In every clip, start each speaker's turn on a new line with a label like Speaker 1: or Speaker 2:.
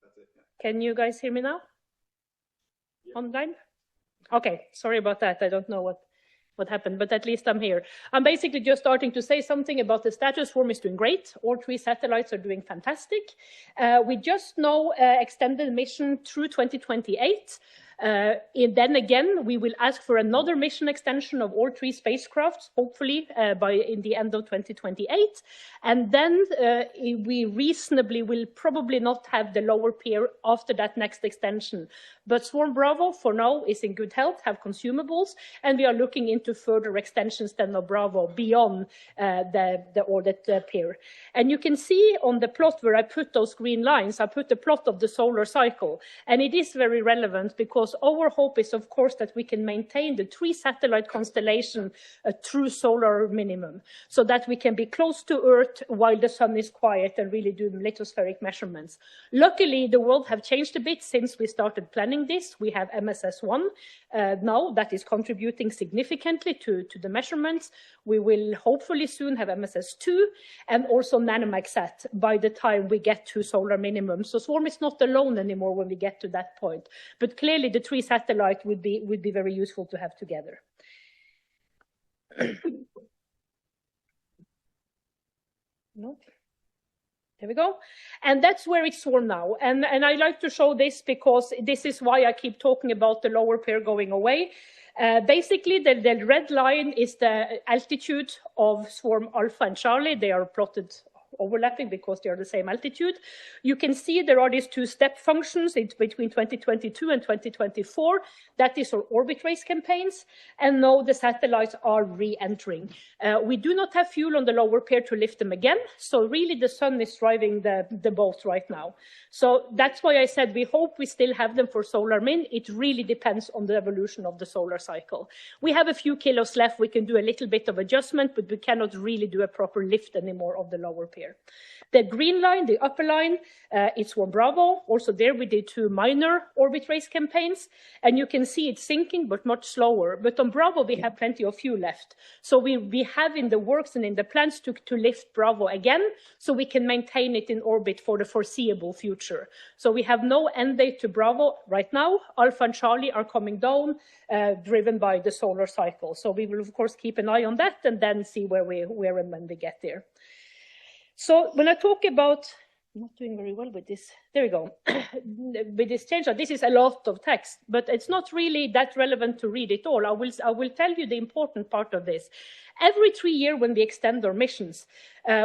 Speaker 1: That's it, yeah.
Speaker 2: Can you guys hear me now? Yeah. Online? Okay, sorry about that. I don't know what happened, but at least I'm here. I'm basically just starting to say something about the status. Swarm is doing great. All 3 satellites are doing fantastic. We just now extended mission through 2028. And then again, we will ask for another mission extension of all 3 spacecrafts, hopefully in the end of 2028. And then we reasonably will probably not have the lower pair after that next extension. But Swarm Bravo, for now, is in good health, have consumables, and we are looking into further extensions then of Bravo beyond the ordered pair. And you can see on the plot where I put those green lines, I put the plot of the solar cycle. And it is very relevant because our hope is, of course, that we can maintain the 3 satellite constellation through solar minimum, so that we can be close to Earth while the sun is quiet and really do lithospheric measurements. Luckily, the world have changed a bit since we started planning this. We have MSS-1 now that is contributing significantly to the measurements. We will hopefully soon have MSS-2 and also NanoMaxSat by the time we get to solar minimum. So Swarm is not alone anymore when we get to that point. But clearly the 3 satellites would be very useful to have together. No. There we go. And that's where it's Swarm now. And I like to show this because this is why I keep talking about the lower pair going away. Basically, the red line is the altitude of Swarm Alpha and Charlie. They are plotted overlapping because they are the same altitude. You can see there are these 2 step functions between 2022 and 2024. That is our orbit race campaigns. And now the satellites are re-entering. We do not have fuel on the lower pair to lift them again. So really the sun is driving the boat right now. So that's why I said we hope we still have them for solar min. It really depends on the evolution of the solar cycle. We have a few kilos left. We can do a little bit of adjustment, but we cannot really do a proper lift anymore of the lower pair. The green line, the upper line, it's Swarm Bravo. Also there we did 2 minor orbit race campaigns, and you can see it's sinking, but much slower. But on Bravo, we have plenty of fuel left. So we have in the works and in the plans to lift Bravo again, so we can maintain it in orbit for the foreseeable future. So we have no end date to Bravo right now. Alpha and Charlie are coming down, driven by the solar cycle. So we will, of course, keep an eye on that and then see where and when we get there. So when I talk about, I'm not doing very well with this, there we go, with this change, this is a lot of text, but it's not really that relevant to read it all. I will tell you the important part of this. Every 3 years when we extend our missions,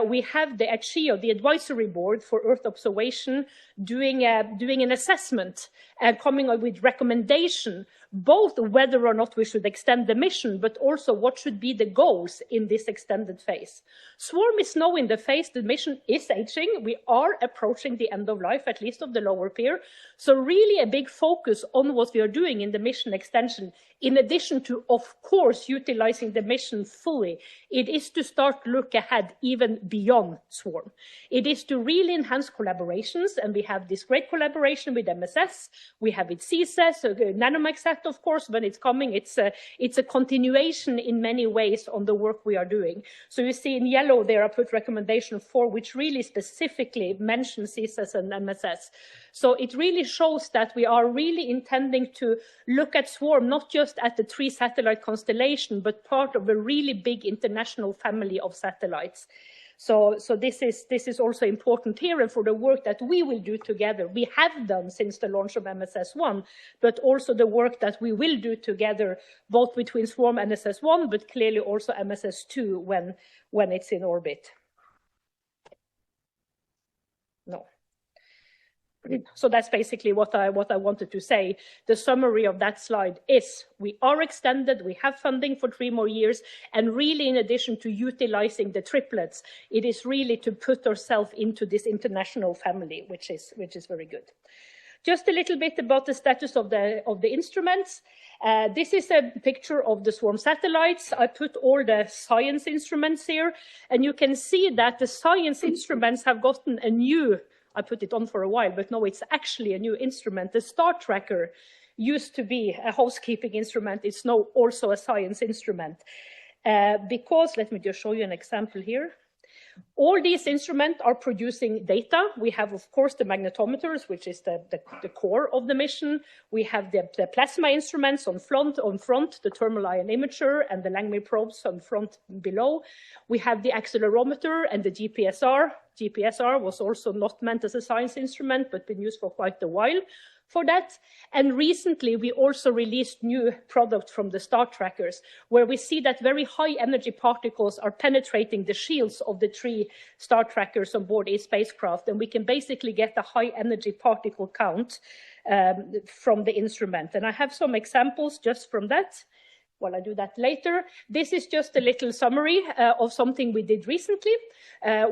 Speaker 2: we have the ACHIO, the Advisory Board for Earth Observation, doing an assessment and coming up with recommendation, both whether or not we should extend the mission, but also what should be the goals in this extended phase. Swarm is now in the phase the mission is aging. We are approaching the end of life, at least of the lower pair. So really a big focus on what we are doing in the mission extension, in addition to, of course, utilizing the mission fully. It is to start to look ahead even beyond Swarm. It is to really enhance collaborations, and we have this great collaboration with MSS. We have with CSES, NanoMaxSat, of course, when it's coming. It's a continuation in many ways on the work we are doing. So you see in yellow there I put recommendation 4, which really specifically mentions CSES and MSS. So it really shows that we are really intending to look at Swarm, not just at the 3 satellite constellation, but part of a really big international family of satellites. So this is also important here, and for the work that we will do together. We have done since the launch of MSS-1, but also the work that we will do together, both between Swarm and MSS-1, but clearly also MSS-2 when it's in orbit. No. So that's basically what I wanted to say. The summary of that slide is we are extended, we have funding for 3 more years, and really in addition to utilizing the triplets, it is really to put ourselves into this international family, which is very good. Just a little bit about the status of the instruments. This is a picture of the Swarm satellites. I put all the science instruments here, and you can see that the science instruments have gotten a new, I put it on for a while, but no, it's actually a new instrument. The Star Tracker used to be a housekeeping instrument. It's now also a science instrument. Because, let me just show you an example here. All these instruments are producing data. We have, of course, the magnetometers, which is the core of the mission. We have the plasma instruments on front, the thermal ion imager and the Langmuir probes on front below. We have the accelerometer and the GPSR. GPSR was also not meant as a science instrument, but been used for quite a while for that. And recently, we also released new products from the star trackers, where we see that very high energy particles are penetrating the shields of the 3 star trackers on board a spacecraft. And we can basically get a high energy particle count from the instrument. And I have some examples just from that. Well, I do that later. This is just a little summary of something we did recently.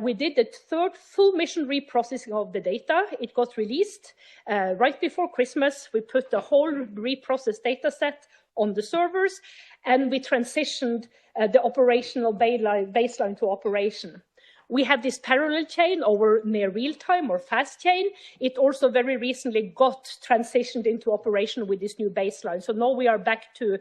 Speaker 2: We did the 3rd full mission reprocessing of the data. It got released right before Christmas. We put the whole reprocessed data set on the servers, and we transitioned the operational baseline to operation. We have this parallel chain over near real time or fast chain. It also very recently got transitioned into operation with this new baseline. So now we are back to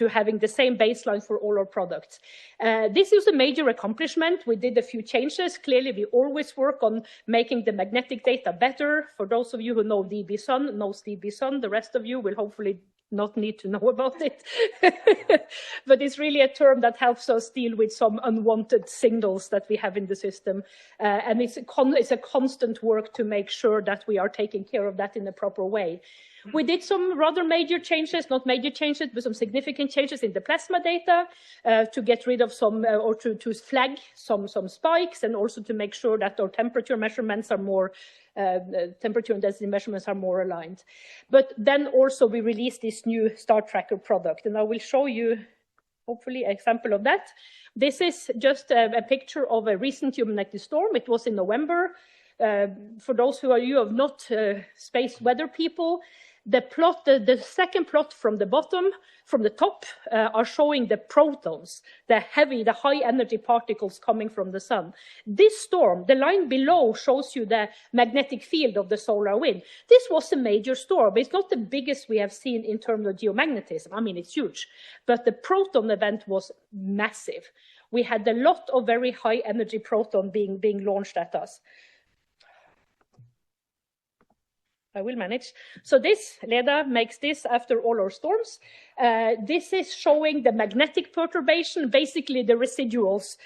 Speaker 2: having the same baseline for all our products. This is a major accomplishment. We did a few changes. Clearly, we always work on making the magnetic data better. For those of you who know DB-Sun, knows DB-Sun. The rest of you will hopefully not need to know about it. But it's really a term that helps us deal with some unwanted signals that we have in the system. And it's a constant work to make sure that we are taking care of that in a proper way. We did some rather major changes, not major changes, but some significant changes in the plasma data to get rid of some, or to flag some spikes, and also to make sure that our temperature measurements are more, temperature and density measurements are more aligned. But then also we released this new star tracker product, and I will show you hopefully an example of that. This is just a picture of a recent geomagnetic storm. It was in November. For those who are not space weather people, the plot, the second plot from the bottom, from the top, are showing the protons, the high energy particles coming from the sun. This storm, the line below, shows you the magnetic field of the solar wind. This was a major storm. It's not the biggest we have seen in terms of geomagnetism. I mean, it's huge, but the proton event was massive. We had a lot of very high energy proton being launched at us. I will manage. So this, Leda makes this after all our storms. This is showing the magnetic perturbation, basically the residuals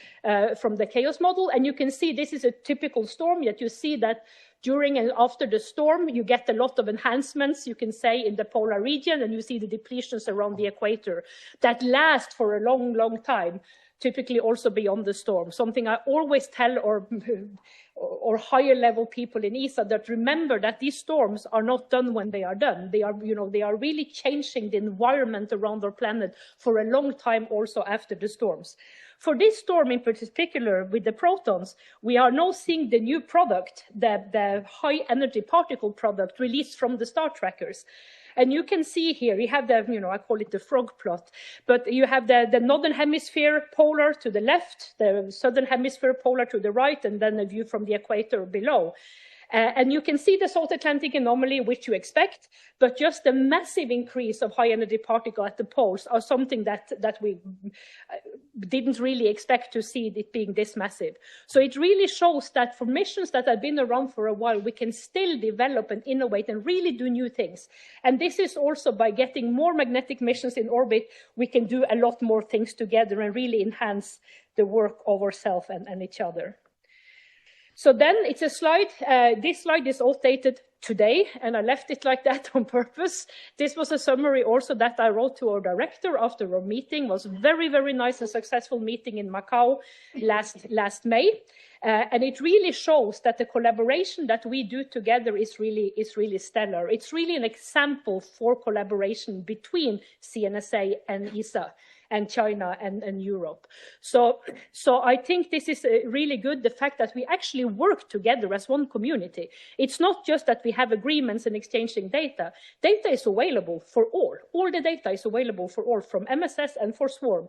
Speaker 2: from the chaos model. And you can see this is a typical storm, yet you see that during and after the storm, you get a lot of enhancements, you can say, in the polar region, and you see the depletions around the equator that last for a long, long time, typically also beyond the storm. Something I always tell or higher level people in ESA, that remember that these storms are not done when they are done. They are, they are really changing the environment around our planet for a long time also after the storms. For this storm in particular with the protons, we are now seeing the new product, the high energy particle product released from the star trackers. And you can see here, you have the, I call it the frog plot, but you have the northern hemisphere polar to the left, the southern hemisphere polar to the right, and then a view from the equator below. And you can see the South Atlantic anomaly, which you expect, but just the massive increase of high energy particle at the poles are something that we didn't really expect to see it being this massive. So it really shows that for missions that have been around for a while, we can still develop and innovate and really do new things. And this is also by getting more magnetic missions in orbit, we can do a lot more things together and really enhance the work of ourselves and each other. So then it's a slide. This slide is outdated today, and I left it like that on purpose. This was a summary also that I wrote to our director after our meeting. It was a very, very nice and successful meeting in Macau last May. And it really shows that the collaboration that we do together is really stellar. It's really an example for collaboration between CNSA and ESA, and China and Europe. So I think this is really good, the fact that we actually work together as one community. It's not just that we have agreements and exchanging data. Data is available for all. All the data is available for all, from MSS and for Swarm.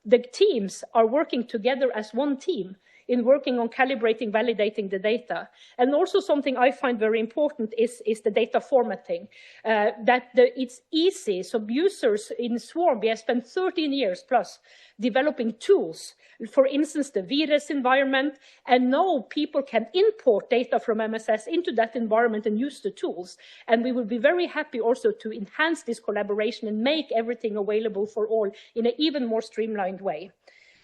Speaker 2: The teams are working together as one team. in working on calibrating, validating the data. And also something I find very important is the data formatting, it's easy. So users in Swarm, we have spent 13 years plus developing tools, for instance, the VRES environment, and now people can import data from MSS into that environment and use the tools. And we will be very happy also to enhance this collaboration and make everything available for all in an even more streamlined way.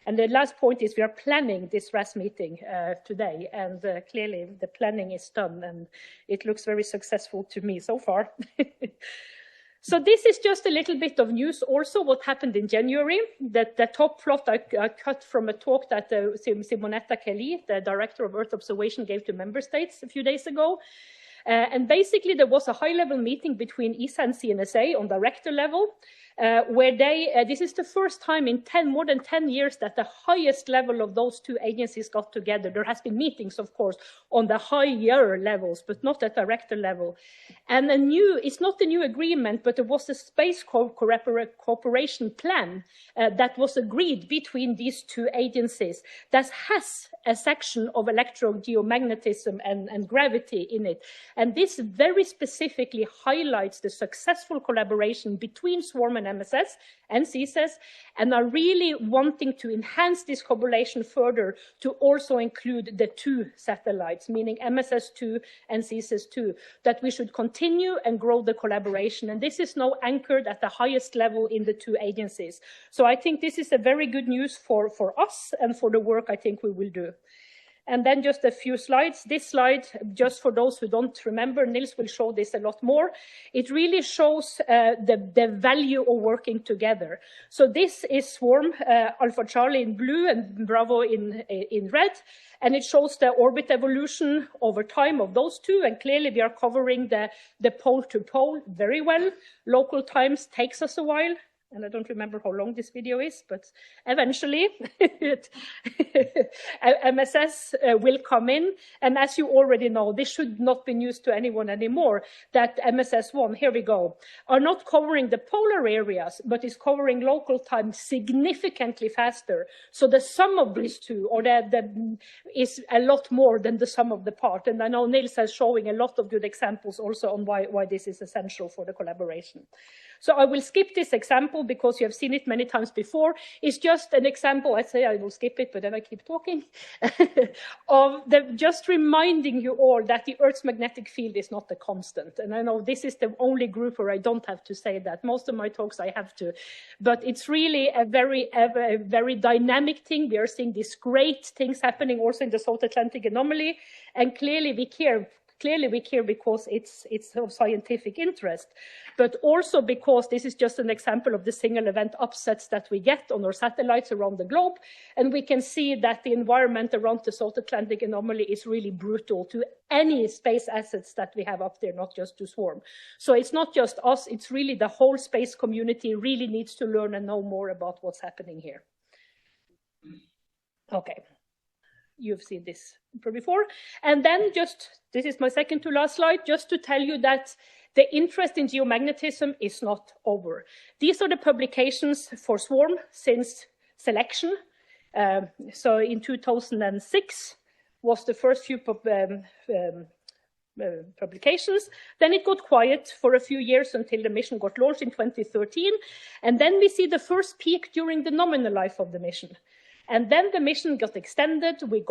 Speaker 2: And the last point is we are planning this RAS meeting today, and clearly the planning is done, and it looks very successful to me so far. So this is just a little bit of news also what happened in January. The top plot I cut from a talk that Simonetta Kelly, the Director of Earth Observation, gave to member states a few days ago. And basically there was a high-level meeting between ESA and CNSA on director level, where this is the first time in more than 10 years that the highest level of those two agencies got together. There has been meetings, of course, on the higher levels, but not at director level. And it's not a new agreement, but there was a space cooperation plan that was agreed between these two agencies that has a section of electrogeomagnetism and gravity in it. And this very specifically highlights the successful collaboration between Swarm and MSS and CSS, and are really wanting to enhance this collaboration further to also include the two satellites, meaning MSS2 and CSS2, that we should continue and grow the collaboration. And this is now anchored at the highest level in the two agencies. So I think this is a very good news for us and for the work I think we will do. And then just a few slides. This slide, just for those who don't remember, Nils will show this a lot more. It really shows the value of working together. So this is Swarm, Alpha Charlie in blue and Bravo in red. And it shows the orbit evolution over time of those two. And clearly we are covering the pole to pole very well. Local times takes us a while. And I don't remember how long this video is, but eventually MSS will come in. And as you already know, this should not be news to anyone anymore, that MSS-1, here we go, are not covering the polar areas, but is covering local time significantly faster. So the sum of these two, or is a lot more than the sum of the part. And I know Nils is showing a lot of good examples also on why this is essential for the collaboration. So I will skip this example because you have seen it many times before. It's just an example, I say I will skip it, but then I keep talking, of just reminding you all that the Earth's magnetic field is not a constant. And I know this is the only group where I don't have to say that. Most of my talks I have to. But it's really a very dynamic thing. We are seeing these great things happening also in the South Atlantic anomaly. And clearly we care. Clearly we care because it's of scientific interest, but also because this is just an example of the single event upsets that we get on our satellites around the globe. And we can see that the environment around the South Atlantic anomaly is really brutal to any space assets that we have up there, not just to Swarm. So it's not just us, it's really the whole space community really needs to learn and know more about what's happening here. Okay. You've seen this before. And then this is my second to last slide, just to tell you that the interest in geomagnetism is not over. These are the publications for Swarm since selection. So in 2006 was the first few publications. Then it got quiet for a few years until the mission got launched in 2013. And then we see the first peak during the nominal life of the mission. And then the mission got extended. We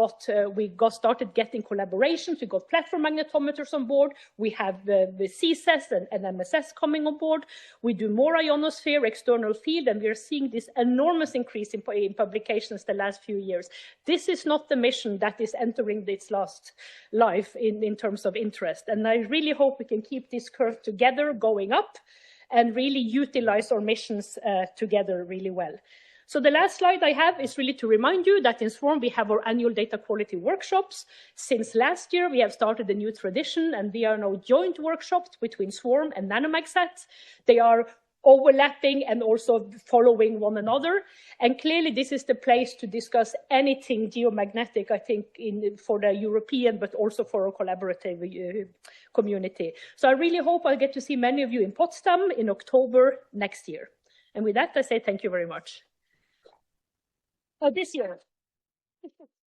Speaker 2: started getting collaborations. We got platform magnetometers on board. We have the CSS and MSS coming on board. We do more ionosphere, external field, and we are seeing this enormous increase in publications the last few years. This is not the mission that is entering its last life in terms of interest. And I really hope we can keep this curve together going up and really utilize our missions together really well. So the last slide I have is really to remind you that in Swarm we have our annual data quality workshops. Since last year we have started a new tradition, and we are now joint workshops between Swarm and NanoMagSat. They are overlapping and also following one another. And clearly this is the place to discuss anything geomagnetic, I think, for the European, but also for our collaborative community. So I really hope I'll get to see many of you in Potsdam in October next year. And with that, I say thank you very much. Oh, this year.